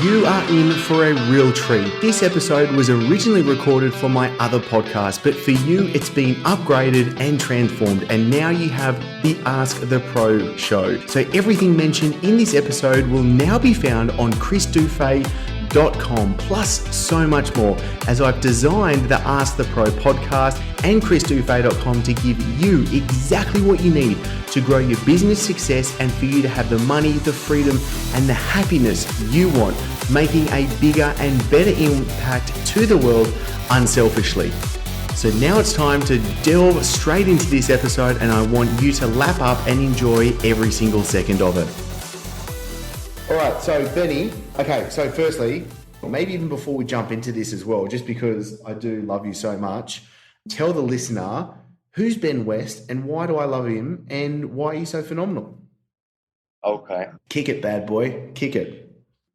You are in for a real treat. This episode was originally recorded for my other podcast, but for you, it's been upgraded and transformed, and now you have the Ask the Pro show. So everything mentioned in this episode will now be found on chrisdufay.com, plus so much more, as I've designed the Ask the Pro podcast and chrisdufay.com to give you exactly what you need to grow your business success and for you to have the money, the freedom, and the happiness you want, making a bigger and better impact to the world unselfishly. So now it's time to delve straight into this episode, and I want you to lap up and enjoy every single second of it. All right, so Benny, okay, so firstly, maybe even before we jump into this as well, just because I do love you so much, tell the listener, who's Ben West and why do I love him and why are you so phenomenal? Okay. Kick it, bad boy. Kick it.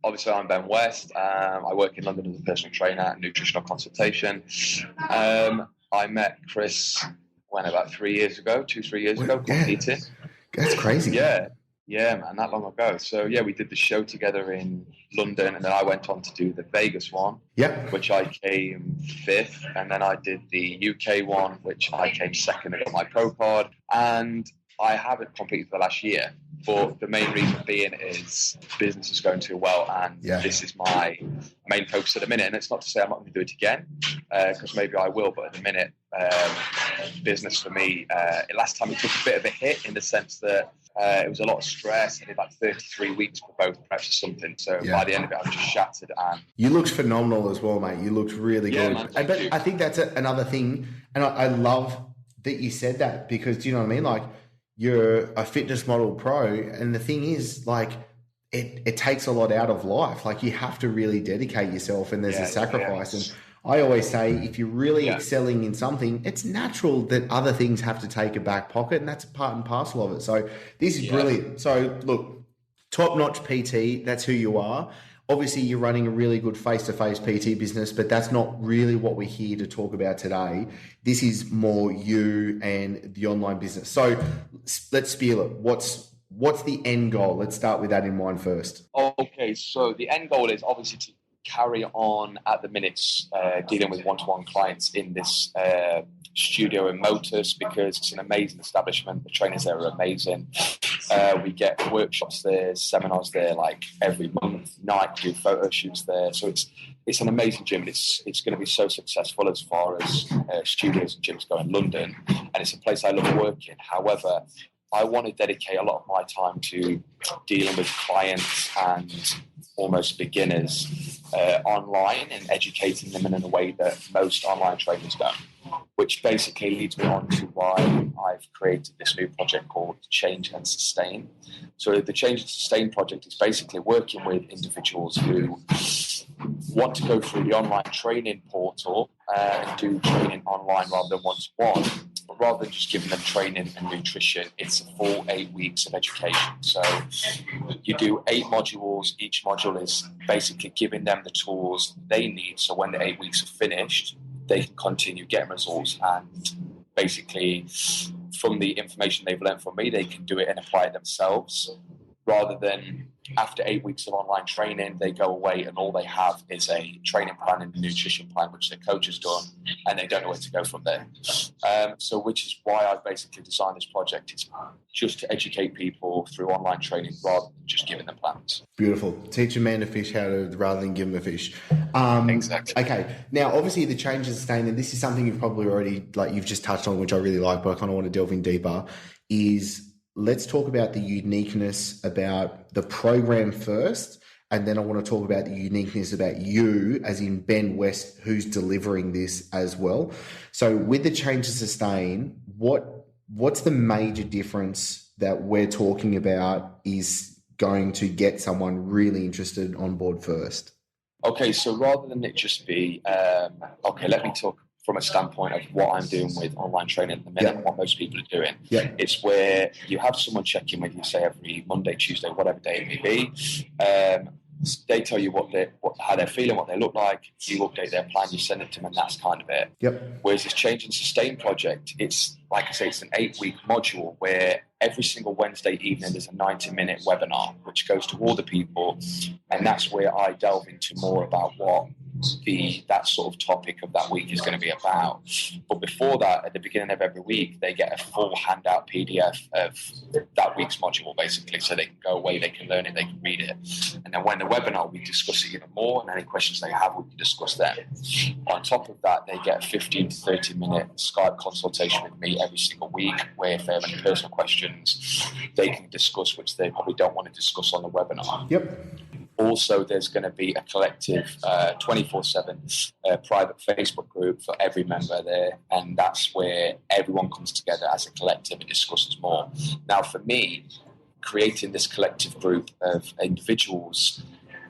Obviously, I'm Ben West. I work in London as a personal trainer and nutritional consultation. I met Chris about 3 years ago, 2-3 years ago, competing. That's crazy. Yeah, man, that long ago. So, yeah, we did the show together in London, and then I went on to do the Vegas one, which I came 5th, and then I did the UK one, which I came 2nd and got my pro pod, and I haven't competed for the last year, but the main reason being is business is going too well, and this is my main focus at the minute, and it's not to say I'm not going to do it again, because maybe I will, but at the minute, business for me, last time it took a bit of a hit in the sense that it was a lot of stress. I did like 33 weeks for both preps or something. So by the end of it, I was just shattered. And you looked phenomenal as well, mate. You looked really good. Man, but I think that's another thing. And I love that you said that because, do you know what I mean? Like, you're a fitness model pro. And the thing is, like, it takes a lot out of life. Like, you have to really dedicate yourself and there's a sacrifice. And I always say, if you're really excelling in something, it's natural that other things have to take a back pocket, and that's part and parcel of it. So this is brilliant. So look, top-notch PT, that's who you are. Obviously, you're running a really good face-to-face PT business, but that's not really what we're here to talk about today. This is more you and the online business. So let's spiel it. What's the end goal? Let's start with that in mind first. Okay, so the end goal is obviously to carry on at the minutes dealing with one-to-one clients in this studio in Motus, because it's an amazing establishment. The trainers there are amazing. We get workshops there, seminars there, like every night. We do photo shoots there. So it's an amazing gym. It's going to be so successful as far as studios and gyms go in London, and it's a place I love working. However, I want to dedicate a lot of my time to dealing with clients and almost beginners online and educating them in a way that most online trainers don't, which basically leads me on to why I've created this new project called Change and Sustain. So the Change and Sustain project is basically working with individuals who want to go through the online training portal and do training online rather than one-to-one. But rather than just giving them training and nutrition, it's a full 8 weeks of education. So you do 8 modules. Each module is basically giving them the tools they need. So when the 8 weeks are finished, they can continue getting results, and basically from the information they've learned from me, they can do it and apply it themselves, rather than after 8 weeks of online training, they go away and all they have is a training plan and a nutrition plan, which their coach has done, and they don't know where to go from there. So which is why I've basically designed this project. It's just to educate people through online training rather than just giving them plans. Beautiful. Teach a man to fish rather than give him a fish. Exactly. Okay. Now, obviously, the change and sustain, and this is something you've probably already, you've just touched on, which I really like, but I kind of want to delve in deeper, is let's talk about the uniqueness about the program first, and then I want to talk about the uniqueness about you, as in Ben West, who's delivering this as well. So with the Change to Sustain, what's the major difference that we're talking about is going to get someone really interested on board first? Okay, so rather than it just be, let me talk from a standpoint of what I'm doing with online training at the minute and what most people are doing. It's where you have someone check in with you, say every Monday, Tuesday, whatever day it may be. They tell you how they're feeling, what they look like. You update their plan, you send it to them, and that's kind of it. Whereas this Change and Sustain project, it's like I say, it's an 8-week module where every single Wednesday evening, there's a 90-minute webinar, which goes to all the people. And that's where I delve into more about what that sort of topic of that week is going to be about. But before that, at the beginning of every week, they get a full handout PDF of that week's module, basically, so they can go away, they can learn it, they can read it. And then when the webinar, we discuss it even more, and any questions they have, we can discuss them. On top of that, they get a 15 to 30-minute Skype consultation with me every single week, where if they have any personal questions, they can discuss, which they probably don't want to discuss on the webinar. Yep. Also, there's going to be a collective 24/7 private Facebook group for every member there, and that's where everyone comes together as a collective and discusses more. Now, for me, creating this collective group of individuals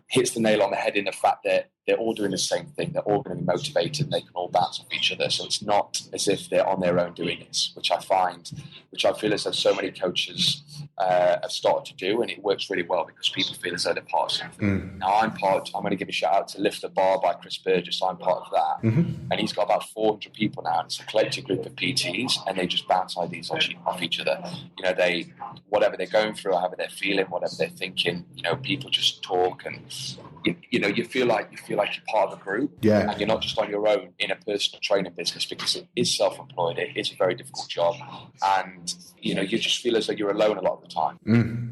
hits the nail on the head in the fact that they're all doing the same thing. They're all going to be motivated, and they can all bounce off each other. So it's not as if they're on their own doing this, which I feel as though so many coaches have started to do, and it works really well because people feel as though they're part of something. Now I'm going to give a shout out to Lift the Bar by Chris Burgess. I'm part of that. And he's got about 400 people now, and it's a collective group of PTs, and they just bounce ideas off each other. You know, whatever they're going through, however they're feeling, whatever they're thinking, you know, people just talk, and you feel like you're part of a group, and you're not just on your own in a personal training business, because it is self-employed. It is a very difficult job, and you just feel as though you're alone a lot of the time.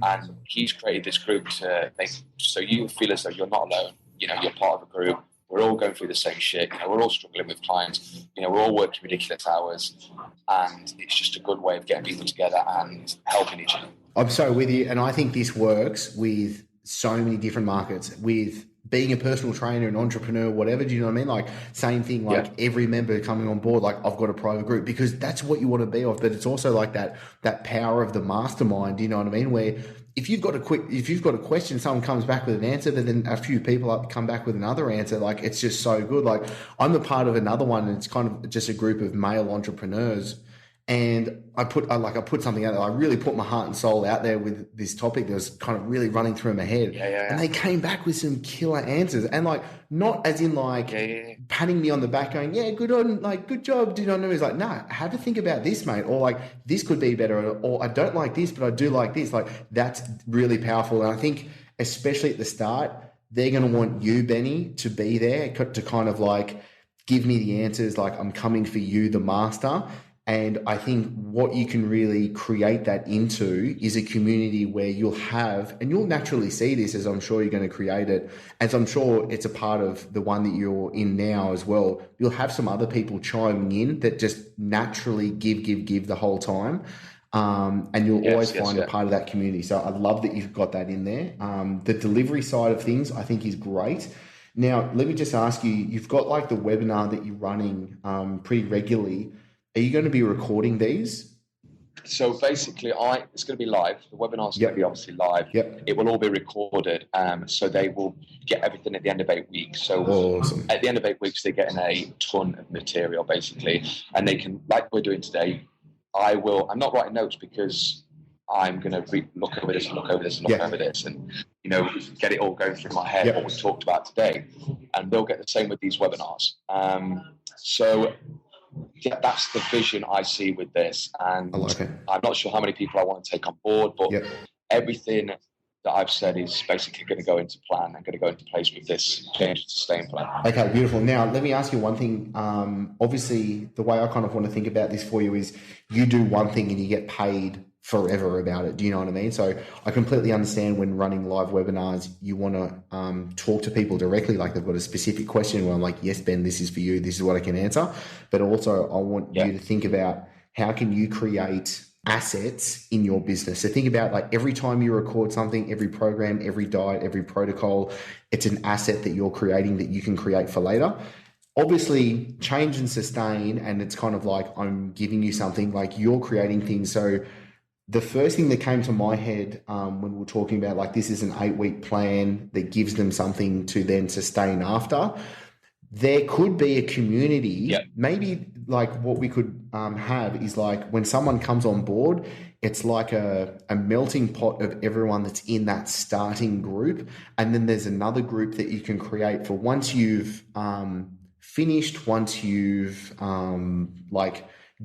And he's created this group so you feel as though you're not alone. You're part of a group. We're all going through the same shit. We're all struggling with clients. We're all working ridiculous hours, and it's just a good way of getting people together and helping each other. I'm so with you, and I think this works with so many different markets, with being a personal trainer, an entrepreneur, whatever. Do you know what I mean? Like, same thing, like every member coming on board, like, I've got a private group, because that's what you want to be of. But it's also like that power of the mastermind. Do you know what I mean? Where if you've got a question, someone comes back with an answer, but then a few people come back with another answer. Like, it's just so good. Like, I'm a part of another one, and it's kind of just a group of male entrepreneurs. And I put something out there. I really put my heart and soul out there with this topic that was kind of really running through my head. And they came back with some killer answers, and like, not as in like patting me on the back, going, "Yeah, good on, like, good job." Do you know what I mean? It's like, nah, have to think about this, mate, or like, this could be better, or I don't like this, but I do like this. Like, that's really powerful. And I think, especially at the start, they're going to want you, Benny, to be there to kind of like give me the answers. Like, I'm coming for you, the master. And I think what you can really create that into is a community where you'll have, and you'll naturally see this as I'm sure you're going to create it, as I'm sure it's a part of the one that you're in now as well. You'll have some other people chiming in that just naturally give the whole time. And you'll always find a part of that community. So I love that you've got that in there. The delivery side of things, I think, is great. Now, let me just ask you, you've got like the webinar that you're running pretty regularly. Are you going to be recording these? So basically, it's going to be live. The webinar's going to be obviously live. It will all be recorded. So they will get everything at the end of 8 weeks. So awesome. At the end of 8 weeks, they're getting a ton of material, basically. And they can, like we're doing today, I'm not writing notes, because I'm going to look over this and look over this and look over this, and get it all going through my head, what we talked about today. And they'll get the same with these webinars. So that's the vision I see with this, and I like it. I'm not sure how many people I want to take on board, but everything that I've said is basically going to go into plan and going to go into place with this change to sustain plan. Okay, beautiful. Now, let me ask you one thing. Obviously, the way I kind of want to think about this for you is you do one thing and you get paid forever about it. Do you know what I mean? So I completely understand when running live webinars, you want to talk to people directly, like they've got a specific question where I'm like, yes, Ben, this is for you. This is what I can answer. But also I want you to think about how can you create assets in your business. So think about, like, every time you record something, every program, every diet, every protocol, it's an asset that you're creating that you can create for later. Obviously, change and sustain, and it's kind of like I'm giving you something, like you're creating things. So the first thing that came to my head when we were talking about, like, this is an 8-week plan that gives them something to then sustain after. There could be a community, maybe like what we could have is like when someone comes on board, it's like a melting pot of everyone that's in that starting group. And then there's another group that you can create for once you've finished, once you've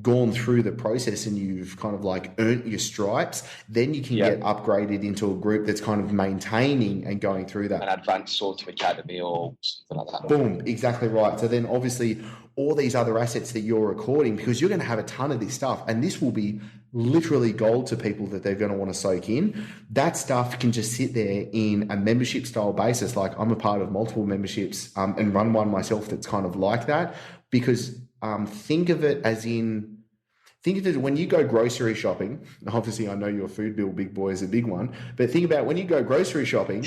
gone through the process and you've kind of like earned your stripes, then you can get upgraded into a group that's kind of maintaining and going through that. An advanced sort of academy or something like that. Boom, exactly right. So then obviously all these other assets that you're recording, because you're going to have a ton of this stuff, and this will be literally gold to people that they're going to want to soak in. That stuff can just sit there in a membership style basis. Like I'm a part of multiple memberships and run one myself that's kind of like that, because think of it when you go grocery shopping. Obviously, I know your food bill, big boy, is a big one. But think about when you go grocery shopping,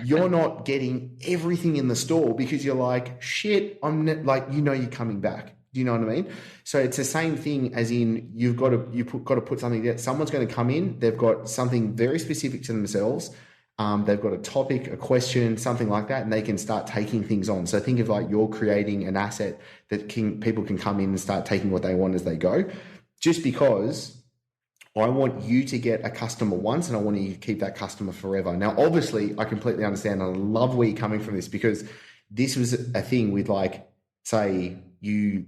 you're not getting everything in the store because you're like, shit, you're coming back. Do you know what I mean? So it's the same thing as in you've got to put something there. Someone's going to come in. They've got something very specific to themselves. They've got a topic, a question, something like that, and they can start taking things on. So think of like you're creating an asset that people can come in and start taking what they want as they go. Just because I want you to get a customer once and I want you to keep that customer forever. Now, obviously, I completely understand and I love where you're coming from this, because this was a thing with like, say you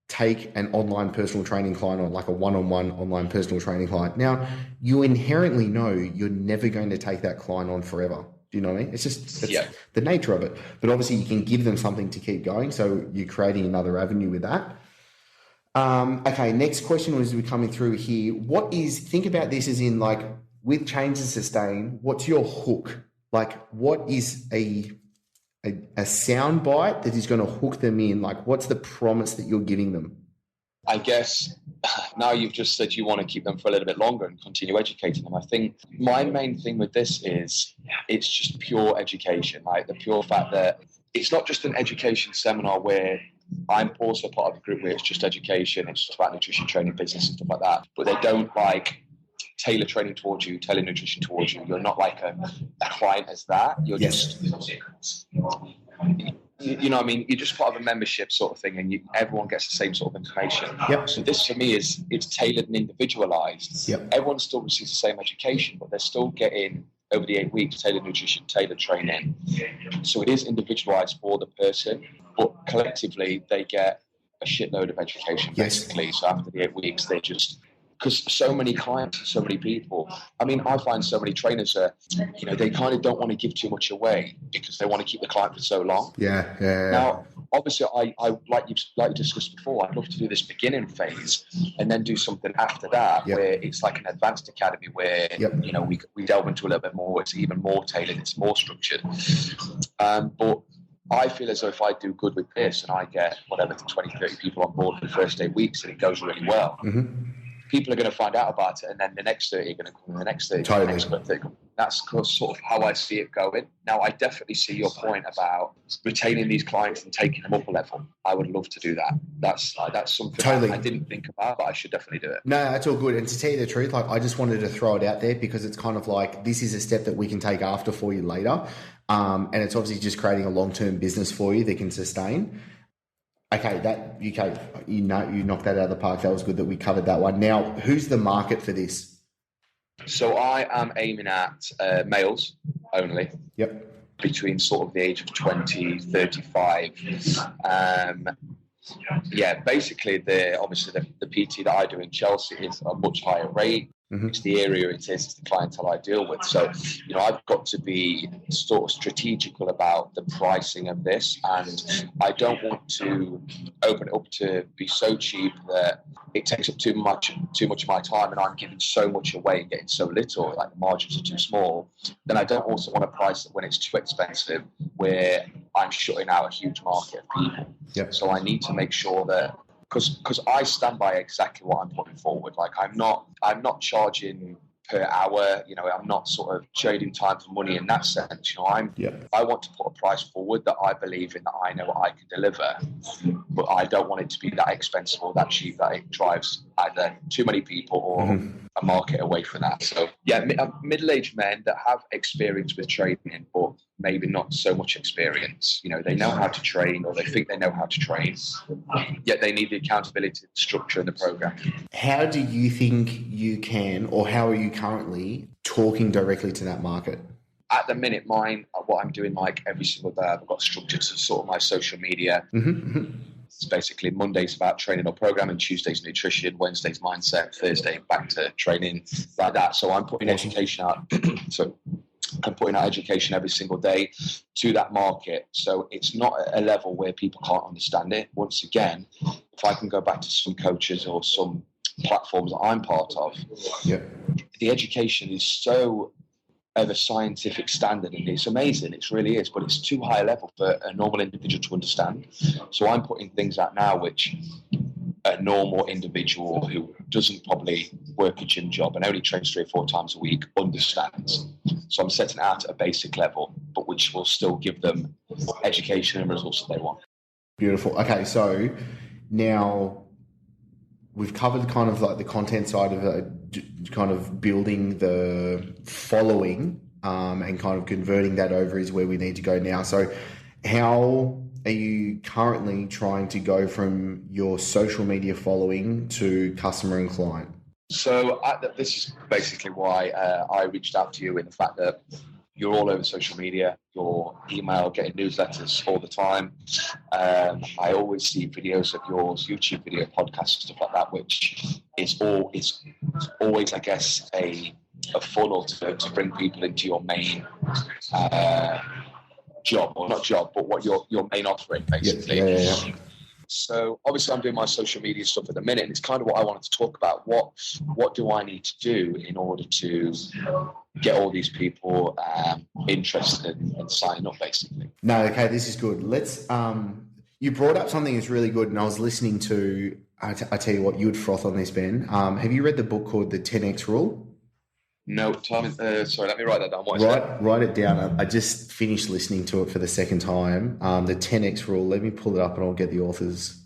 take an online personal training client on, like a one-on-one online personal training client. Now, you inherently know you're never going to take that client on forever. Do you know what I mean? It's the nature of it. But obviously, you can give them something to keep going. So you're creating another avenue with that. Okay, next question was coming through here. Think about this as in like with Change and Sustain, what's your hook? Like what is a sound bite that is going to hook them in? Like what's the promise that you're giving them? I guess now you've just said you want to keep them for a little bit longer and continue educating them. I think my main thing with this is it's just pure education, like the pure fact that it's not just an education seminar where I'm also part of a group where it's just education, it's just about nutrition training, business and stuff like that. But they don't like tailor training towards you, tailor nutrition towards you. You're not like a client as that. You're just, you know what I mean? You're just part of a membership sort of thing and everyone gets the same sort of information. Yep. So this for me it's tailored and individualized. Yep. Everyone still receives the same education, but they're still getting over the 8 weeks, tailored nutrition, tailored training. So it is individualized for the person, but collectively they get a shitload of education, basically. So after the 8 weeks, they just, because so many clients and so many people, I mean, I find so many trainers are, they kind of don't want to give too much away because they want to keep the client for so long. Yeah. Now, obviously, I like you discussed before, I'd love to do this beginning phase and then do something after that where it's like an advanced academy where, we delve into a little bit more. It's even more tailored. It's more structured. But I feel as though if I do good with this and I get 20, 30 people on board for the first 8 weeks and it goes really well, people are going to find out about it, and then the next 30 are going to come, and the next 30, totally. The next 30. That's sort of how I see it going. Now, I definitely see your point about retaining these clients and taking them up a level. I would love to do that. That's something totally. I didn't think about, but I should definitely do it. No, that's all good. And to tell you the truth, like I just wanted to throw it out there because it's kind of like this is a step that we can take after for you later, and it's obviously just creating a long-term business for you that can sustain. Okay, you knocked that out of the park. That was good that we covered that one. Now, who's the market for this? So I am aiming at males only. Yep. Between sort of the age of 20, 35. Basically the PT that I do in Chelsea is a much higher rate. It's the area it's the clientele I deal with. So, I've got to be sort of strategical about the pricing of this, and I don't want to open it up to be so cheap that it takes up too much of my time and I'm giving so much away and getting so little, like the margins are too small. Then I don't also want to price it when it's too expensive where I'm shutting out a huge market of people. Yep. So I need to make sure that because I stand by exactly what I'm putting forward. Like I'm not charging per hour, I'm not sort of trading time for money in that sense. I want to put a price forward that I believe in, that I know I can deliver, but I don't want it to be that expensive or that cheap that it drives either too many people or a market away from that. So middle-aged men that have experience with training, but maybe not so much experience. They know how to train or they think they know how to train, yet they need the accountability, the structure and the program. How do you think you can, or how are you currently talking directly to that market? At the minute, what I'm doing like every single day, I've got structure to sort of my social media. It's basically Monday's about training or programming, Tuesday's nutrition, Wednesday's mindset, Thursday back to training, like that. So I'm putting education out. So I'm putting out education every single day to that market. So it's not at a level where people can't understand it. Once again, if I can go back to some coaches or some platforms that I'm part of, the education is so of a scientific standard, and it's amazing, it really is, but it's too high a level for a normal individual to understand. So I'm putting things out now which a normal individual who doesn't probably work a gym job and only trains 3 or 4 times a week understands. So I'm setting it out at a basic level, but which will still give them education and results that they want. Beautiful. Okay, so now we've covered kind of like the content side of it, kind of building the following and kind of converting that over is where we need to go now. So how are you currently trying to go from your social media following to customer and client? So this is basically why I reached out to you, in the fact that you're all over social media, your email, getting newsletters all the time. I always see videos of yours, YouTube video, podcasts, stuff like that, which is always, I guess, a funnel to bring people into your main job, or not job, but what your main offering, basically. Yeah. So obviously I'm doing my social media stuff at the minute, and it's kind of what I wanted to talk about. What do I need to do in order to get all these people interested and sign up, basically? No, okay, this is good. Let's you brought up something that's really good, and I was listening to I tell you what, you would froth on this, Ben. Have you read the book called The 10X Rule? No, Tom. Sorry, let me write that down. Write it down. I just finished listening to it for the second time. The 10X Rule. Let me pull it up and I'll get the author's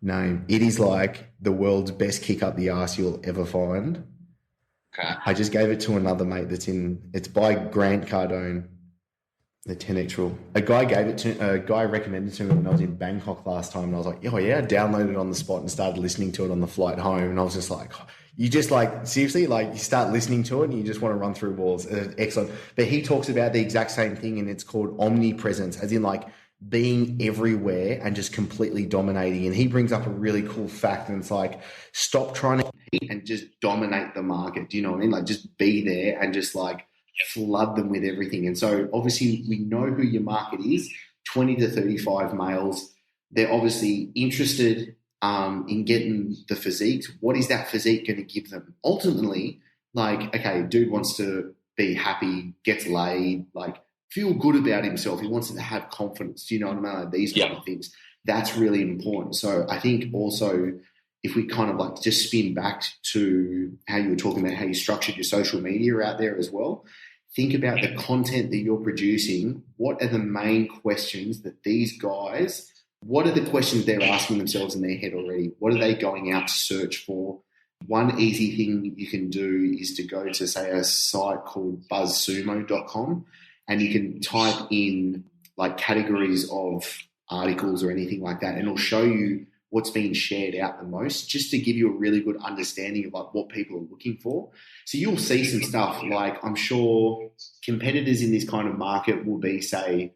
name. It is like the world's best kick up the arse you'll ever find. Okay. I just gave it to another mate it's by Grant Cardone. The 10X Rule. A guy recommended it to me when I was in Bangkok last time, and I was like, oh yeah, I downloaded it on the spot and started listening to it on the flight home, and I was just like, you just like, seriously, like you start listening to it and you just want to run through walls. Excellent. But he talks about the exact same thing, and it's called omnipresence, as in like being everywhere and just completely dominating. And he brings up a really cool fact, and it's like, stop trying to compete and just dominate the market. Do you know what I mean? Like just be there and just like flood them with everything. And so obviously we know who your market is, 20 to 35 males. They're obviously interested in getting the physiques. What is that physique going to give them? Ultimately, like, okay, dude wants to be happy, gets laid, like feel good about himself. He wants to have confidence. Do you know what I mean? Like these kind of things. That's really important. So I think also if we kind of like just spin back to how you were talking about how you structured your social media out there as well, think about the content that you're producing. What are the main questions that these guys, what are the questions they're asking themselves in their head already? What are they going out to search for? One easy thing you can do is to go to, say, a site called buzzsumo.com, and you can type in like categories of articles or anything like that, and it'll show you what's being shared out the most, just to give you a really good understanding of like what people are looking for. So you'll see some stuff like, I'm sure competitors in this kind of market will be, say,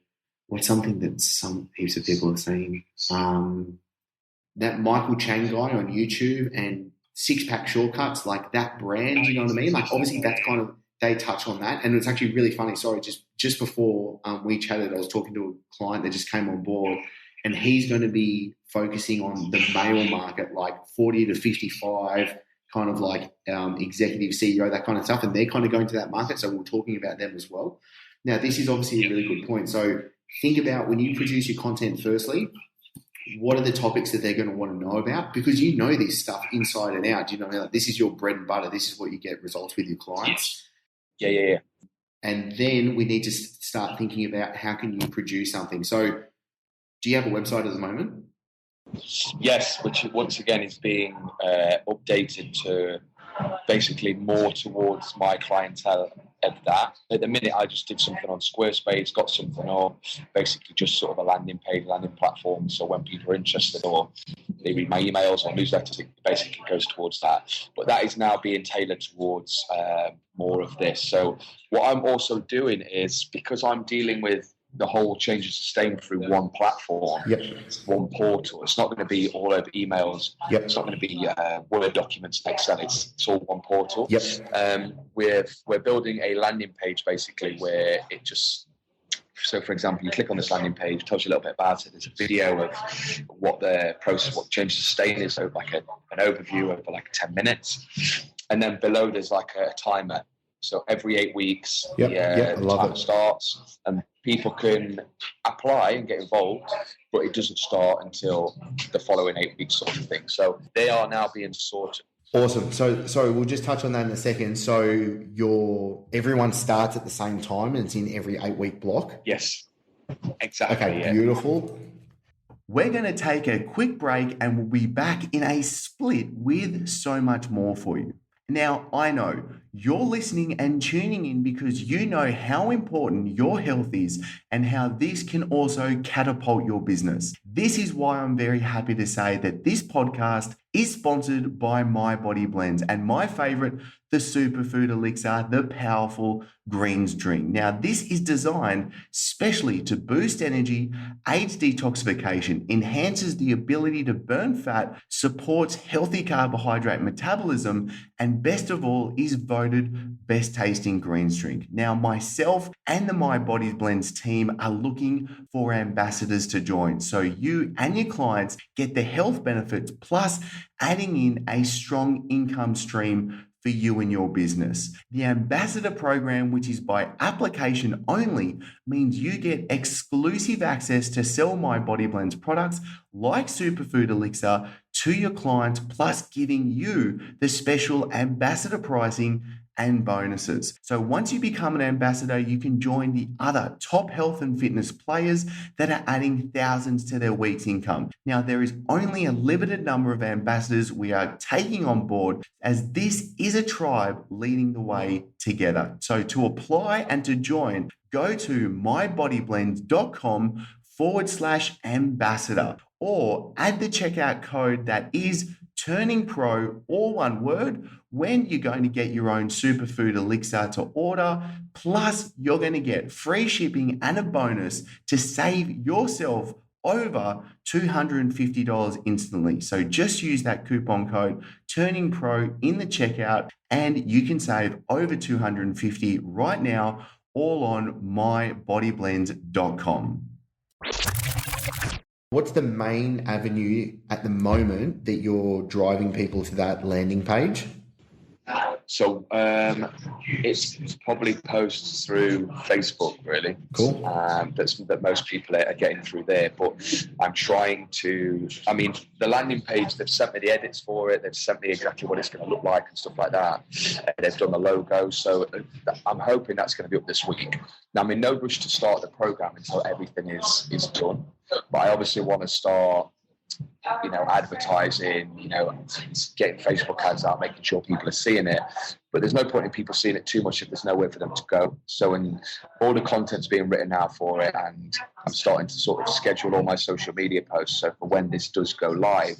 what's something that some heaps of people are saying, that Michael Chang guy on YouTube and Six Pack Shortcuts, like that brand, you know what I mean? Like obviously that's kind of, they touch on that. And it's actually really funny. Sorry, just before we chatted, I was talking to a client that just came on board, and he's going to be focusing on the male market, like 40 to 55, kind of like executive CEO, that kind of stuff. And they're kind of going to that market. So we're talking about them as well. Now, this is obviously a really good point. So think about when you produce your content, firstly, what are the topics that they're going to want to know about? Because you know this stuff inside and out. You know, like this is your bread and butter. This is what you get results with your clients. Yeah. And then we need to start thinking about how can you produce something. So do you have a website at the moment? Yes, which once again is being updated to basically more towards my clientele of that. At the minute, I just did something on Squarespace, got something up, basically just sort of a landing platform. So when people are interested or they read my emails or newsletters, it basically goes towards that. But that is now being tailored towards more of this. So what I'm also doing is, because I'm dealing with the whole change and sustain through one platform, one portal. It's not going to be all over emails. It's not going to be Word documents, Excel. It's all one portal. We're building a landing page basically where it just. So, for example, you click on this landing page, tells you a little bit about it. There's a video of what the process, what change and sustain is, so like an overview over like 10 minutes. And then below there's like a timer. So every 8 weeks, the timer starts and people can apply and get involved, but it doesn't start until the following 8 weeks sort of thing. So they are now being sorted. Awesome. So we'll just touch on that in a second. So everyone starts at the same time and it's in every 8-week block? Yes, exactly. Okay, beautiful. We're going to take a quick break and we'll be back in a split with so much more for you. Now, I know you're listening and tuning in because you know how important your health is and how this can also catapult your business. This is why I'm very happy to say that this podcast is sponsored by My Body Blends and my favorite, the Superfood Elixir, the powerful greens drink. Now, this is designed specially to boost energy, aids detoxification, enhances the ability to burn fat, supports healthy carbohydrate metabolism, and best of all, is voted best tasting greens drink. Now, myself and the My Body Blends team are looking for ambassadors to join. So you and your clients get the health benefits plus adding in a strong income stream for you and your business. The ambassador program, which is by application only, means you get exclusive access to sell My Body Blends products like Superfood Elixir to your clients, plus giving you the special ambassador pricing and bonuses. So once you become an ambassador, you can join the other top health and fitness players that are adding thousands to their week's income. Now, there is only a limited number of ambassadors we are taking on board, as this is a tribe leading the way together. So to apply and to join, go to mybodyblends.com/ambassador or add the checkout code that is Turning Pro, all one word, when you're going to get your own Superfood Elixir to order. Plus, you're going to get free shipping and a bonus to save yourself over $250 instantly. So just use that coupon code Turning Pro in the checkout and you can save over $250 right now, all on mybodyblends.com. What's the main avenue at the moment that you're driving people to that landing page? So it's probably posts through Facebook, really. Cool. That most people are getting through there. But I'm trying to, the landing page, they've sent me the edits for it. They've sent me exactly what it's going to look like and stuff like that. They've done the logo. So I'm hoping that's going to be up this week. Now, I'm in no rush to start the program until everything is done. But I obviously want to start, advertising, getting Facebook ads out, making sure people are seeing it. But there's no point in people seeing it too much if there's nowhere for them to go. So all the content's being written now for it, and I'm starting to sort of schedule all my social media posts. So for when this does go live,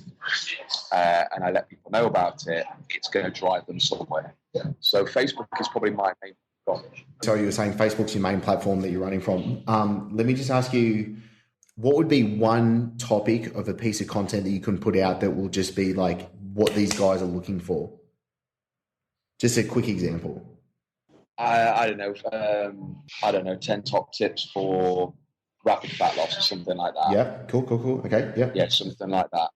and I let people know about it, it's going to drive them somewhere. So Facebook is probably my main platform. So you were saying Facebook's your main platform that you're running from. Let me just ask you, what would be one topic of a piece of content that you can put out that will just be like what these guys are looking for? Just a quick example. I don't know, 10 top tips for rapid fat loss or something like that. Yeah, cool. Okay, yeah. Yeah, something like that.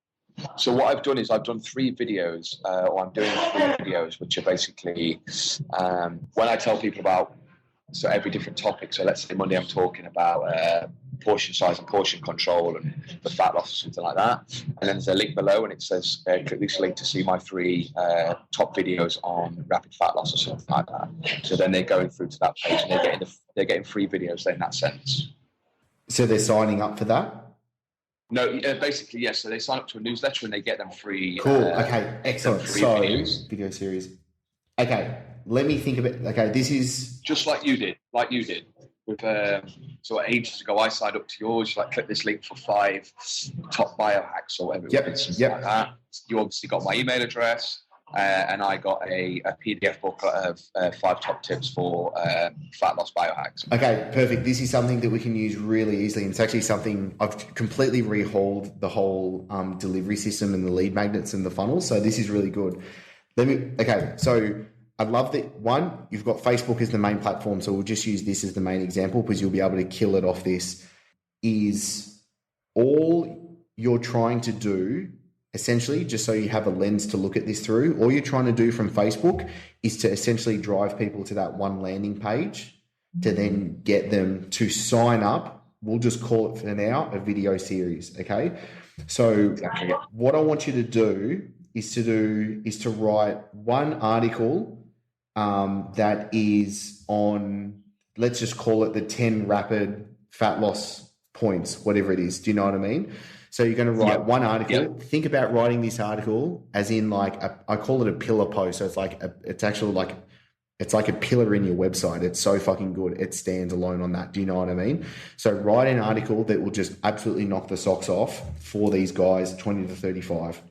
So what I've done is I've done 3 videos, or I'm doing 3 videos, which are basically when I tell people about every different topic. So let's say Monday I'm talking about portion size and portion control and the fat loss or something like that. And then there's a link below and it says click this link to see my 3 top videos on rapid fat loss or something like that. So then they're going through to that page and they're getting free videos in that sense. So they're signing up for that? No, basically, yes. So they sign up to a newsletter and they get them free. Cool. Okay, excellent. So video series. Okay, let me think of it. Okay, this is just like you did. With ages ago, I signed up to yours. You click this link for 5 top biohacks or whatever. Yep. Like that. You obviously got my email address. and I got a PDF booklet of 5 top tips for fat loss biohacks. Okay, perfect. This is something that we can use really easily. And it's actually something I've completely rehauled the whole delivery system and the lead magnets and the funnels. So this is really good. So I love that. One, you've got Facebook as the main platform. So we'll just use this as the main example because you'll be able to kill it off this. Is all you're trying to do, essentially, just so you have a lens to look at this through, all you're trying to do from Facebook is to essentially drive people to that one landing page to then get them to sign up. We'll just call it for now a video series, okay? So what I want you to do is to write one article that is on, let's just call it the 10 rapid fat loss points, whatever it is. Do you know what I mean? So you're going to write one article. Yep. Think about writing this article as in like I call it a pillar post. So it's like a pillar in your website. It's so fucking good. It stands alone on that. Do you know what I mean? So write an article that will just absolutely knock the socks off for these guys, 20 to 35.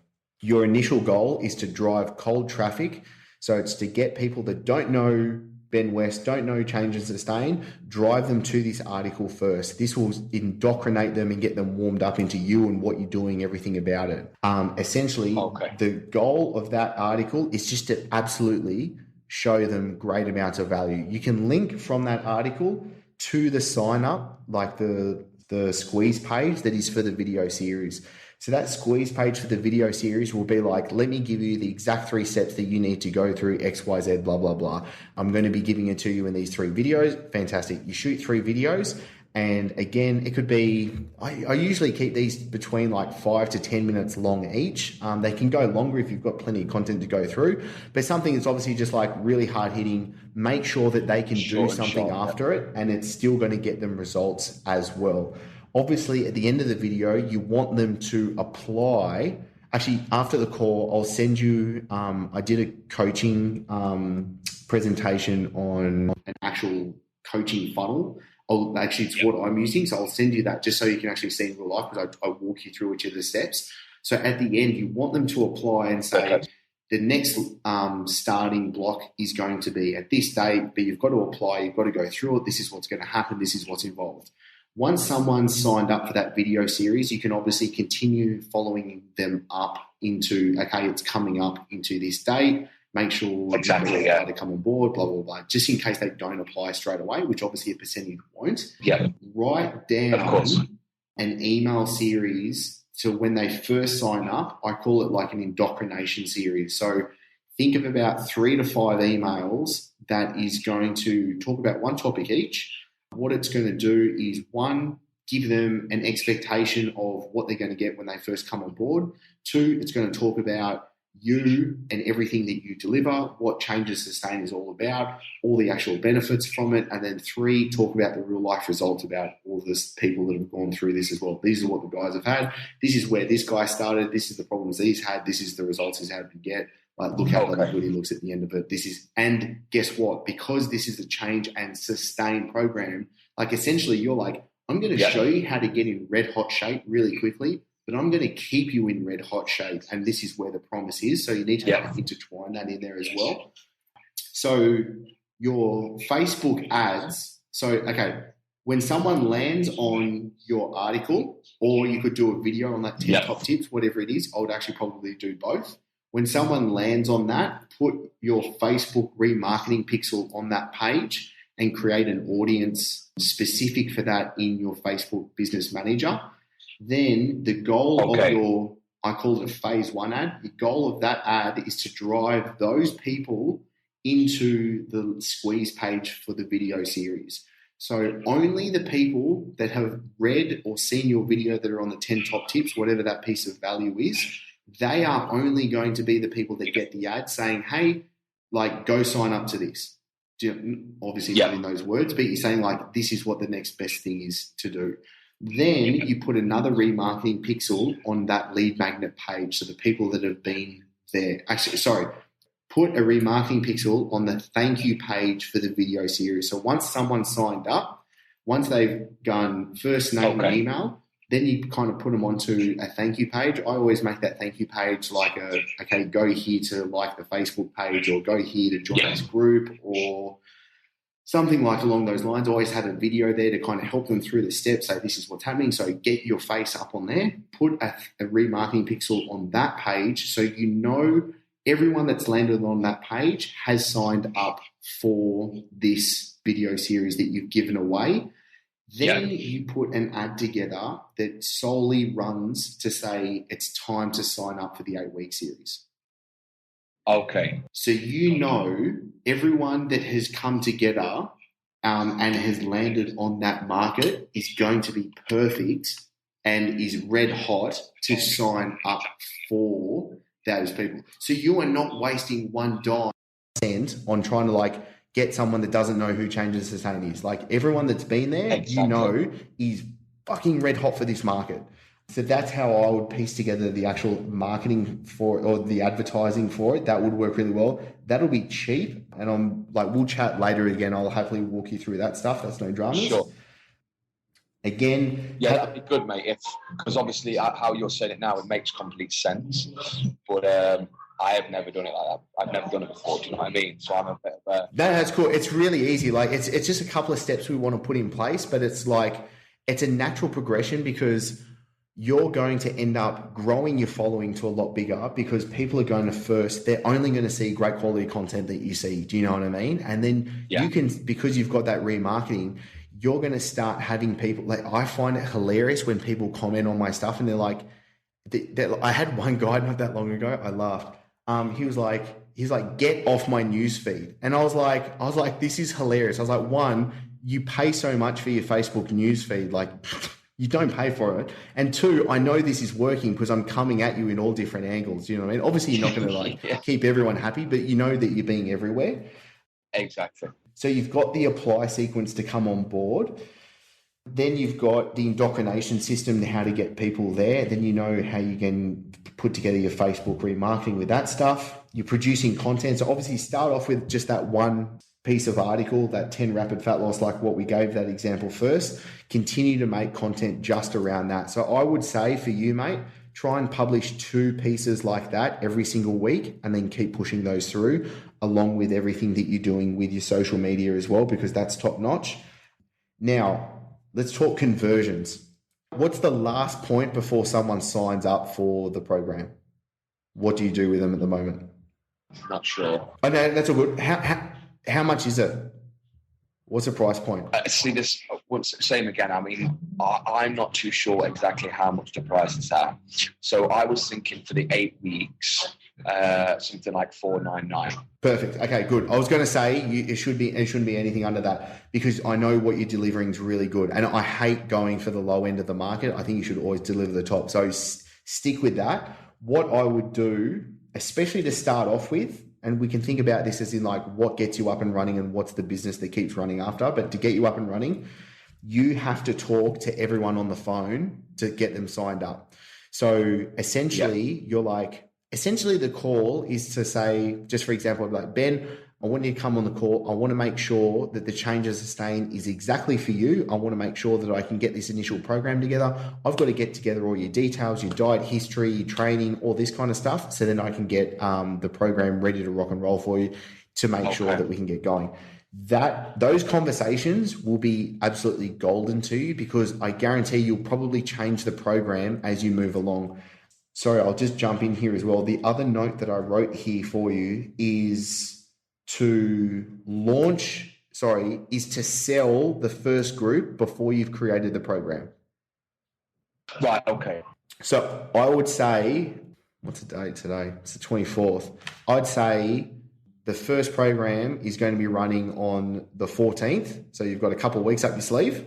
Your initial goal is to drive cold traffic. So it's to get people that don't know Ben West, don't know Change and Sustain, drive them to this article first. This will indoctrinate them and get them warmed up into you and what you're doing, everything about it. Essentially, the goal of that article is just to absolutely show them great amounts of value. You can link from that article to the sign up, like the squeeze page that is for the video series. So that squeeze page for the video series will be like, let me give you the exact 3 steps that you need to go through X, Y, Z, blah, blah, blah. I'm going to be giving it to you in these 3 videos. Fantastic. You shoot 3 videos. And again, it could be, I usually keep these between like 5 to 10 minutes long each. They can go longer if you've got plenty of content to go through, but something that's obviously just like really hard hitting, make sure that they can do something after it and it's still going to get them results as well. Obviously, at the end of the video, you want them to apply. Actually, after the call, I'll send you, I did a coaching presentation on an actual coaching funnel. It's what I'm using. So I'll send you that just so you can actually see in real life because I walk you through each of the steps. So at the end, you want them to apply and say, the next starting block is going to be at this date, but you've got to apply, you've got to go through it. This is what's going to happen. This is what's involved. Once someone's signed up for that video series, you can obviously continue following them up into, okay, it's coming up into this date. Make sure they come on board, blah, blah, blah, just in case they don't apply straight away, which obviously a percentage won't. Yeah. Write down an email series. So when they first sign up, I call it like an indoctrination series. So think of about 3 to 5 emails that is going to talk about one topic each. What it's going to do is, 1, give them an expectation of what they're going to get when they first come on board. 2, it's going to talk about you and everything that you deliver, what Change and Sustain is all about, all the actual benefits from it. And then 3, talk about the real life results about all of this people that have gone through this as well. These are what the guys have had. This is where this guy started. This is the problems he's had. This is the results he's had to get. Like, look how good he looks at the end of it. And guess what? Because this is a Change and Sustain program, like essentially you're like, I'm going to show you how to get in red hot shape really quickly, but I'm going to keep you in red hot shape. And this is where the promise is. So you need to intertwine that in there as well. So your Facebook ads. So, okay, when someone lands on your article, or you could do a video on that 10 top tips, whatever it is, I would actually probably do both. When someone lands on that, put your Facebook remarketing pixel on that page and create an audience specific for that in your Facebook Business Manager. Then the goal of your, I call it a phase 1 ad, the goal of that ad is to drive those people into the squeeze page for the video series. So only the people that have read or seen your video that are on the 10 top tips, whatever that piece of value is, they are only going to be the people that get the ad saying, hey, like, go sign up to this. Obviously not in those words, but you're saying like, this is what the next best thing is to do. Then you put another remarketing pixel on that lead magnet page. So the people that have been there, put a remarketing pixel on the thank you page for the video series. So once someone signed up, once they've gone first name and email, then you kind of put them onto a thank you page. I always make that thank you page like okay, go here to like the Facebook page, or go here to join this group, or something like along those lines. Always have a video there to kind of help them through the steps, say this is what's happening. So get your face up on there, put a remarketing pixel on that page, so you know everyone that's landed on that page has signed up for this video series that you've given away. Then you put an ad together that solely runs to say it's time to sign up for the 8-week series. Okay. So you know everyone that has come together and has landed on that market is going to be perfect and is red hot to sign up for those people. So you are not wasting one dime on trying to like get someone that doesn't know who Changes Sustain is. Like everyone that's been there, you know, is fucking red hot for this market. So that's how I would piece together the actual marketing for it, or the advertising for it. That would work really well. That'll be cheap. And I'm like, we'll chat later again. I'll happily walk you through that stuff. That's no dramas. Sure. Again, yeah, that'd be good, mate. Because obviously, how you're saying it now, it makes complete sense. But I have never done it like that. I've never done it before. Do you know what I mean? So I'm a bit of a... That's cool. It's really easy. Like it's just a couple of steps we want to put in place, but it's like it's a natural progression, because you're going to end up growing your following to a lot bigger, because people are going to they're only going to see great quality content that you see. Do you know what I mean? And then you can, because you've got that remarketing, you're going to start having people, like, I find it hilarious when people comment on my stuff and they're like, I had one guy not that long ago, I laughed. He was like, get off my news feed. And I was like, this is hilarious. I was like, one, you pay so much for your Facebook news feed. Like, you don't pay for it. And two, I know this is working because I'm coming at you in all different angles. You know what I mean? Obviously, you're not going to keep everyone happy, but you know that you're being everywhere. Exactly. So you've got the apply sequence to come on board. Then you've got the indoctrination system to how to get people there. Then you know how you can put together your Facebook remarketing with that stuff. You're producing content. So obviously start off with just that one piece of article, that 10 rapid fat loss, like what we gave that example first. Continue to make content just around that. So I would say for you, mate, try and publish 2 pieces like that every single week, and then keep pushing those through, along with everything that you're doing with your social media as well, because that's top notch. Now, let's talk conversions. What's the last point before someone signs up for the program? What do you do with them at the moment? Not sure. I know that's all good. How much is it? What's the price point? See, this same again. I mean, I'm not too sure exactly how much the price is at. So I was thinking for the 8 weeks, something like $499. Perfect. Okay, good. I was going to say it shouldn't be anything under that, because I know what you're delivering is really good, and I hate going for the low end of the market. I think you should always deliver the top. So stick with that. What I would do, especially to start off with, and we can think about this as in like what gets you up and running and what's the business that keeps running after. But to get you up and running, you have to talk to everyone on the phone to get them signed up. So essentially, essentially the call is to say, just for example, I'd be like, Ben, I want you to come on the call. I want to make sure that the Changes Sustain is exactly for you. I want to make sure that I can get this initial program together. I've got to get together all your details, your diet history, your training, all this kind of stuff, so then I can get the program ready to rock and roll for you to make sure that we can get going. Those conversations will be absolutely golden to you, because I guarantee you'll probably change the program as you move along. Sorry, I'll just jump in here as well. The other note that I wrote here for you is to sell the first group before you've created the program. Right, okay. So I would say, what's the date today? It's the 24th. I'd say the first program is going to be running on the 14th. So you've got a couple of weeks up your sleeve.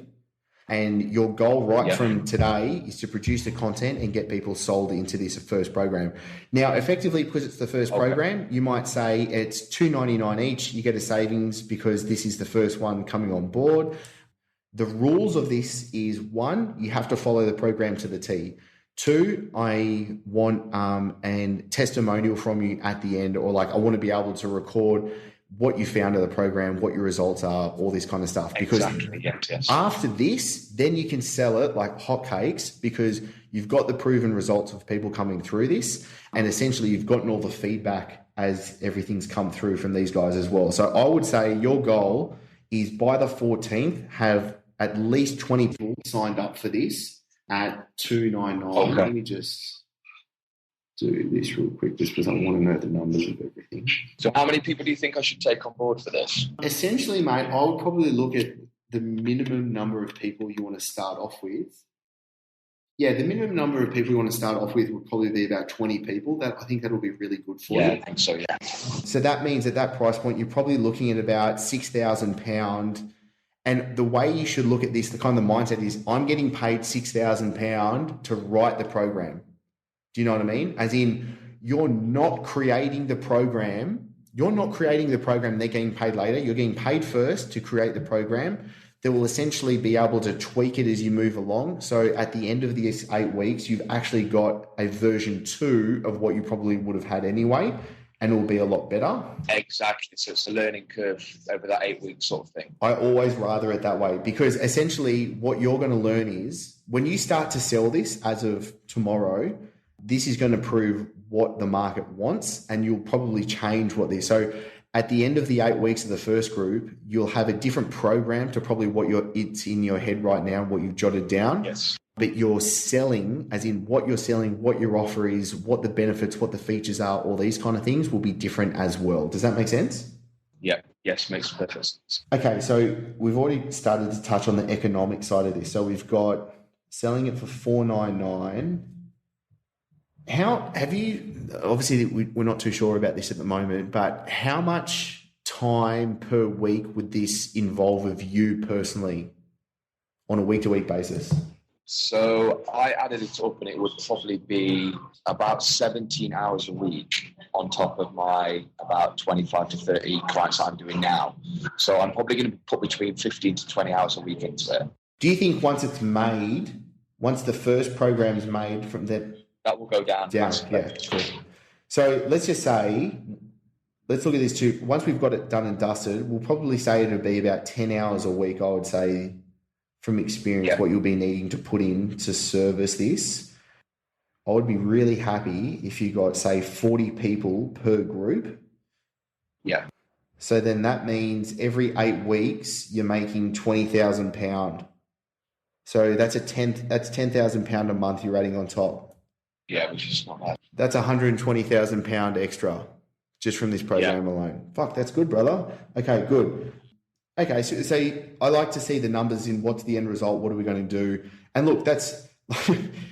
And your goal from today is to produce the content and get people sold into this first program. Now, effectively, because it's the first program, you might say it's $299 each. You get a savings because this is the first one coming on board. The rules of this is, 1, you have to follow the program to the T. 2, I want a testimonial from you at the end, or like I want to be able to record what you found of the program, what your results are, all this kind of stuff. Because exactly. Yes. after this, then you can sell it like hotcakes because you've got the proven results of people coming through this, and essentially you've gotten all the feedback as everything's come through from these guys as well. So I would say your goal is by the 14th, have at least 20 people signed up for this at $299. Okay. Let me just do this real quick just because I want to know the numbers of everything. So how many people do you think I should take on board for this? Essentially, mate, I would probably look at the minimum number of people you want to start off with. Yeah, the minimum number of people you want to start off with would probably be about 20 people. I think that'll be really good for you. Yeah, I think so, yeah. So that means at that price point, you're probably looking at about £6,000. And the way you should look at this, the kind of mindset is, I'm getting paid £6,000 to write the program. Do you know what I mean? As in, you're not creating the program. You're not creating the program. They're getting paid later. You're getting paid first to create the program. They will essentially be able to tweak it as you move along. So at the end of these 8 weeks, you've actually got a version 2 of what you probably would have had anyway, and it will be a lot better. Exactly. So it's a learning curve over that 8 week sort of thing. I always rather it that way because essentially what you're going to learn is when you start to sell this as of tomorrow, this is going to prove what the market wants, and you'll probably change what this. So at the end of the 8 weeks of the first group, you'll have a different program to probably it's in your head right now, what you've jotted down. Yes. But you're selling, as in what you're selling, what your offer is, what the benefits, what the features are, all these kind of things will be different as well. Does that make sense? Yeah. Yes, makes perfect sense. Okay, so we've already started to touch on the economic side of this. So we've got selling it for $499. How have you, obviously we're not too sure about this at the moment, but how much time per week would this involve of you personally on a week-to-week basis? So I added it up and it would probably be about 17 hours a week on top of my about 25 to 30 clients that I'm doing now. So I'm probably going to put between 15 to 20 hours a week into it. Do you think once it's made, once the first program's made from that will go down? Yeah, cool. So let's just say, let's look at this too. Once we've got it done and dusted, we'll probably say it'll be about 10 hours a week, I would say, from experience, what you'll be needing to put in to service this. I would be really happy if you got, say, 40 people per group. Yeah. So then that means every 8 weeks you're making £20,000. So that's £10,000 a month you're adding on top. Yeah, which is not bad. That's £120,000 extra just from this program alone. Fuck, that's good, brother. Okay, good. Okay, so I like to see the numbers in what's the end result, what are we going to do? And look, that's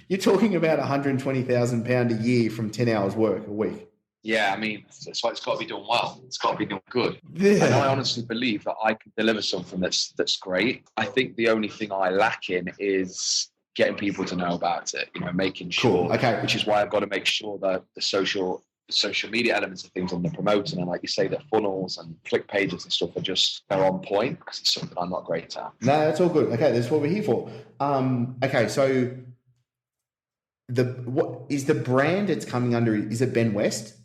you're talking about £120,000 a year from 10 hours work a week. Yeah, I mean, it's got to be done well. It's got to be done good. Yeah. And I honestly believe that I can deliver something that's great. I think the only thing I lack in is getting people to know about it, making sure. Cool. Okay. Which is why I've got to make sure that the social media elements of things and the promoting, and like you say, the funnels and click pages and stuff are on point, because it's something I'm not great at. No, that's all good. Okay, that's what we're here for. Okay, so what is the brand it's coming under? Is it Ben West?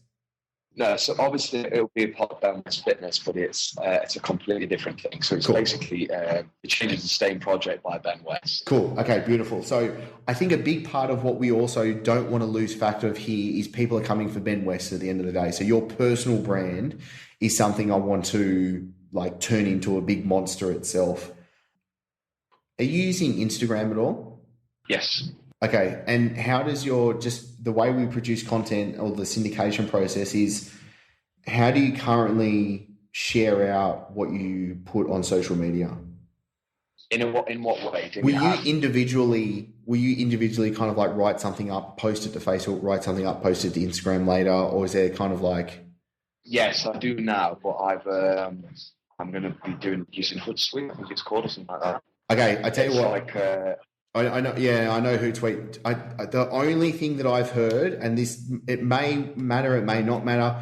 No, so obviously it'll be a part of Balance Fitness, but it's a completely different thing. So it's basically the Changes and Staying project by Ben West. Cool. Okay, beautiful. So I think a big part of what we also don't want to lose factor of here is people are coming for Ben West at the end of the day. So your personal brand is something I want to turn into a big monster itself. Are you using Instagram at all? Yes. Okay, and how does just the way we produce content or the syndication process is, how do you currently share out what you put on social media? In what way? Will you individually kind of write something up, post it to Facebook, write something up, post it to Instagram later, or is there kind of Yes, I do now, but I'm going to be using Hootsuite, I think it's called, or something like that. Okay, I tell you what. I know. Yeah, I know Hootsuite. The only thing that I've heard, and it may matter, it may not matter,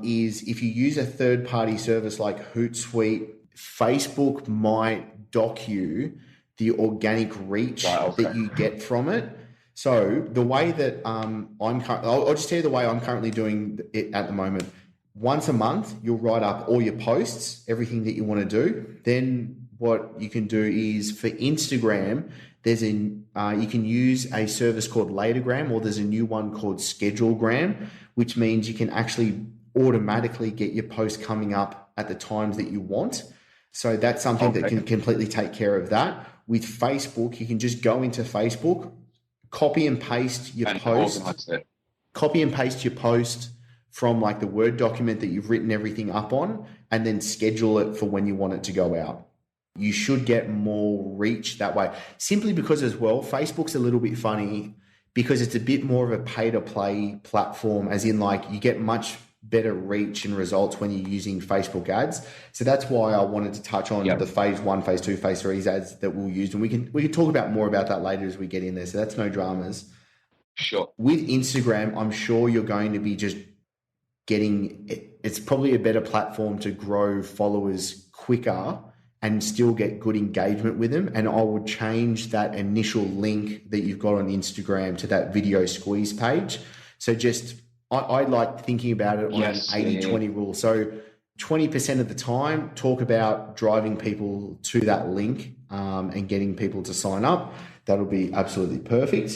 is if you use a third-party service like Hootsuite, Facebook might dock you the organic reach that you get from it. So the way that I'll just tell you the way I'm currently doing it at the moment. once a month, you'll write up all your posts, everything that you want to do. Then what you can do is for Instagram, you can use a service called Latergram, or there's a new one called Schedulegram, which means you can actually automatically get your post coming up at the times that you want. So that's something that can completely take care of that. With Facebook, you can just go into Facebook, copy and paste your post from like the Word document that you've written everything up on, and then schedule it for when you want it to go out. You should get more reach that way. Simply because as well, Facebook's a little bit funny because it's a bit more of a pay-to-play platform, as in like you get much better reach and results when you're using Facebook ads. So that's why I wanted to touch on the phase 1, phase 2, phase 3 ads that we'll use. And we can talk about more about that later as we get in there. So that's no dramas. Sure. With Instagram, I'm sure you're going to be just it's probably a better platform to grow followers quicker and still get good engagement with them. And I would change that initial link that you've got on Instagram to that video squeeze page. So I like thinking about it on an 80-20 rule. So 20% of the time, talk about driving people to that link and getting people to sign up. That'll be absolutely perfect.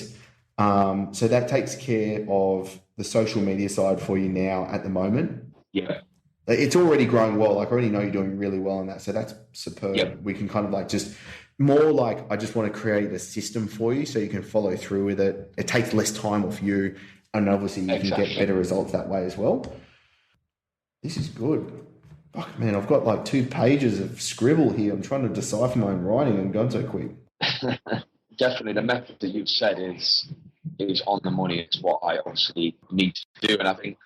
So that takes care of the social media side for you now at the moment. Yeah. It's already growing well. Like I already know you're doing really well on that. So that's superb. Yep. We can kind of like just more like, I just want to create a system for you so you can follow through with it. It takes less time off you. And obviously you can get better results that way as well. This is good. Fuck, man, I've got like 2 pages of scribble here. I'm trying to decipher my own writing and gone so quick. Definitely the method that you've said is on the money. It's what I obviously need to do. And I think,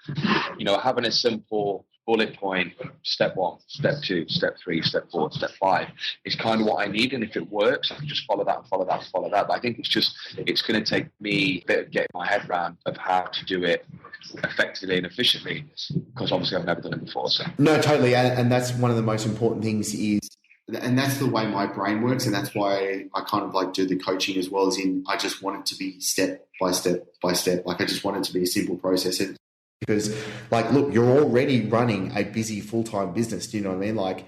having a simple bullet point, step 1, step 2, step 3, step 4, step 5 is kind of what I need. And if it works, I can just follow that. But I think it's going to take me a bit of getting my head around of how to do it effectively and efficiently, because obviously I've never done it before. So. No, totally. And that's one of the most important things and that's the way my brain works. And that's why I kind of like do the coaching as well, I just want it to be step by step by step. Like I just want it to be a simple process. Because like, look, you're already running a busy full-time business. Do you know what I mean? Like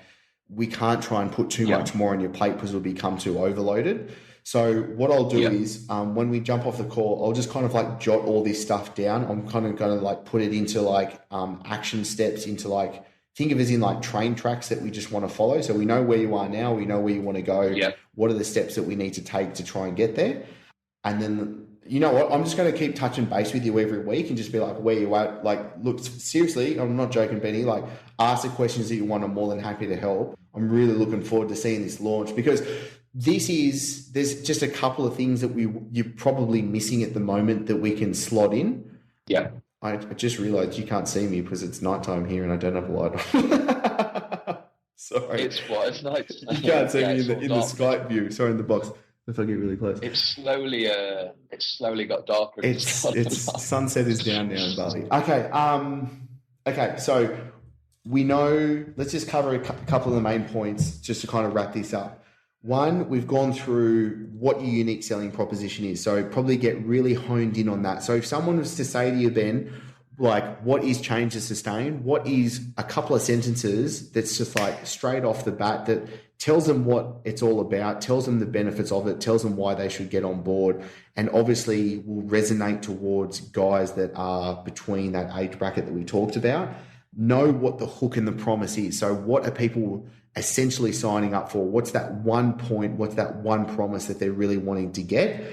we can't try and put too much more on your plate because it'll become too overloaded. So what I'll do is when we jump off the call, I'll just kind of like jot all this stuff down. I'm kind of going to like put it into like action steps, into like, think of it as in like train tracks that we just want to follow. So we know where you are now. We know where you want to go. Yep. What are the steps that we need to take to try and get there? And then, you know what? I'm just going to keep touching base with you every week and just be like, where you at? Like, look, seriously, I'm not joking, Benny. Like, ask the questions that you want. I'm more than happy to help. I'm really looking forward to seeing this launch because there's just a couple of things that you're probably missing at the moment that we can slot in. Yeah. I just realized you can't see me because it's nighttime here and I don't have a light on. Sorry. It's night. You can't see me in the Skype view. Sorry, in the box. If I get really close. It's slowly got darker. It's sunset is down now in Bali. Okay. So we know, let's just cover a couple of the main points just to kind of wrap this up. One, we've gone through what your unique selling proposition is. So probably get really honed in on that. So if someone was to say to you, Ben, like, what is Change to Sustain? What is a couple of sentences that's just like straight off the bat that tells them what it's all about, tells them the benefits of it, tells them why they should get on board, and obviously will resonate towards guys that are between that age bracket that we talked about. Know what the hook and the promise is. So what are people essentially signing up for? What's that one point? What's that one promise that they're really wanting to get?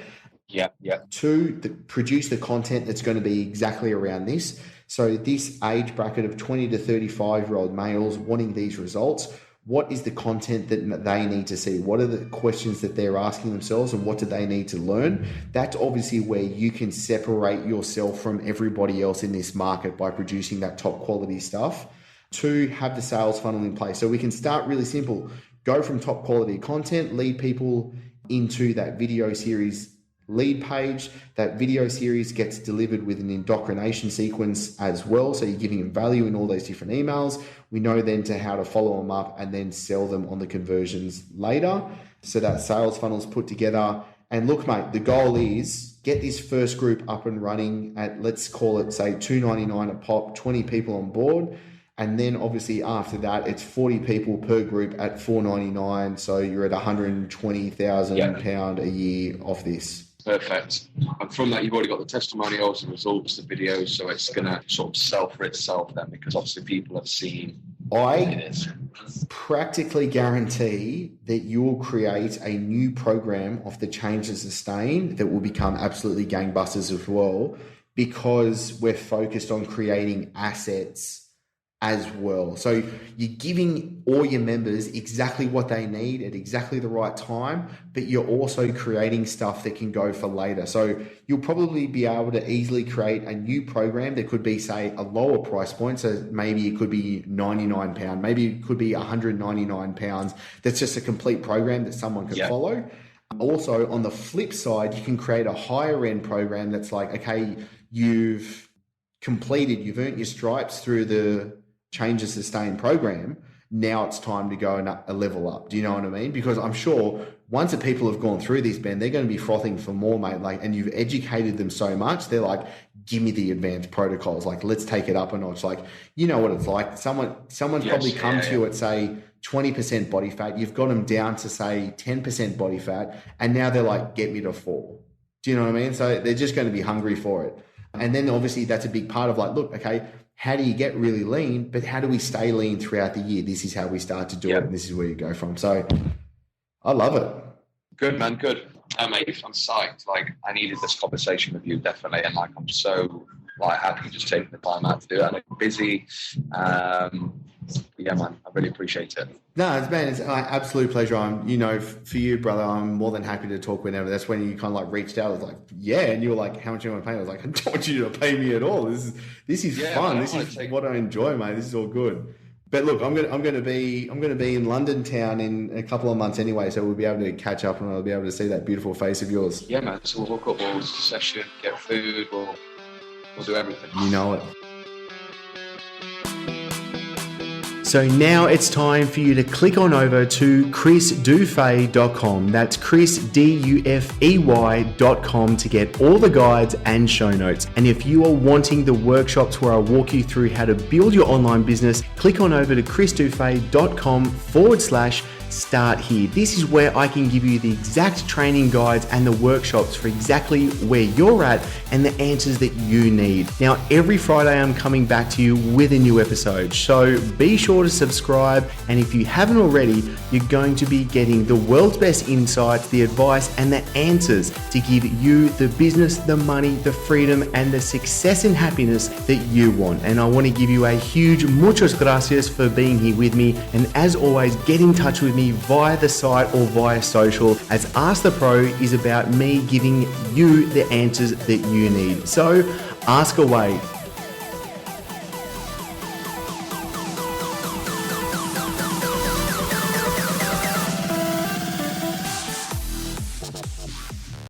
Yeah. 2, produce the content that's going to be exactly around this. So this age bracket of 20 to 35-year-old males wanting these results, what is the content that they need to see? What are the questions that they're asking themselves and what do they need to learn? That's obviously where you can separate yourself from everybody else in this market by producing that top quality stuff. 2, have the sales funnel in place. So we can start really simple. Go from top quality content, lead people into that video series lead page. That video series gets delivered with an indoctrination sequence as well. So you're giving them value in all those different emails. We know then how to follow them up and then sell them on the conversions later. So that sales funnel is put together. And look, mate, the goal is get this first group up and running at, let's call it, say, $2.99 a pop, 20 people on board. And then obviously after that, it's 40 people per group at $4.99. So you're at £120,000 a year off this. Perfect. And from that, you've already got the testimonials, the results, the videos. So it's going to sort of sell for itself then, because obviously people have seen what it is. Practically guarantee that you will create a new program of the Change and Sustain that will become absolutely gangbusters as well, because we're focused on creating assets as well. So you're giving all your members exactly what they need at exactly the right time, but you're also creating stuff that can go for later. So you'll probably be able to easily create a new program that could be, say, a lower price point. So maybe it could be £99, maybe it could be £199. That's just a complete program that someone can follow. Also, on the flip side, you can create a higher end program that's like, okay, you've earned your stripes through the Change and Sustain program. Now it's time to go and a level up. Do you know what I mean? Because I'm sure once the people have gone through this, Ben, they're going to be frothing for more, mate. Like, and you've educated them so much, they're like, give me the advanced protocols. Like, let's take it up a notch. Like, you know what it's like. Someone's probably come to you at, say, 20% body fat. You've got them down to, say, 10% body fat. And now they're like, get me to 4. Do you know what I mean? So they're just going to be hungry for it. And then obviously that's a big part of like, look, okay, how do you get really lean, but how do we stay lean throughout the year? This is how we start to do it, and this is where you go from. So I love it. Good, man. Good. Mate, I'm psyched. Like, I needed this conversation with you, definitely. And like, I'm so like happy just taking the time out to do it. I know you're busy. Yeah, man, I really appreciate it. No, it's an absolute pleasure. For you, brother, I'm more than happy to talk whenever. That's when you kind of like reached out. I was like, yeah. And you were like, how much do you want to pay? I was like, I don't want you to pay me at all. This is fun. Man, this is what I enjoy, mate. This is all good. But look, I'm gonna be in London town in a couple of months anyway, so we'll be able to catch up and I'll be able to see that beautiful face of yours. Yeah, man. So we'll hook up, we'll session, get food, we'll do everything. You know it. So now it's time for you to click on over to chrisdufay.com. That's chrisdufey.com to get all the guides and show notes. And if you are wanting the workshops where I walk you through how to build your online business, click on over to chrisdufay.com/start here. This is where I can give you the exact training guides and the workshops for exactly where you're at and the answers that you need. Now, every Friday I'm coming back to you with a new episode, so be sure to subscribe. And if you haven't already, you're going to be getting the world's best insights, the advice, and the answers to give you the business, the money, the freedom, and the success and happiness that you want. And I want to give you a huge muchas gracias for being here with me. And as always, get in touch with me via the site or via social, as Ask the Pro is about me giving you the answers that you need. So ask away.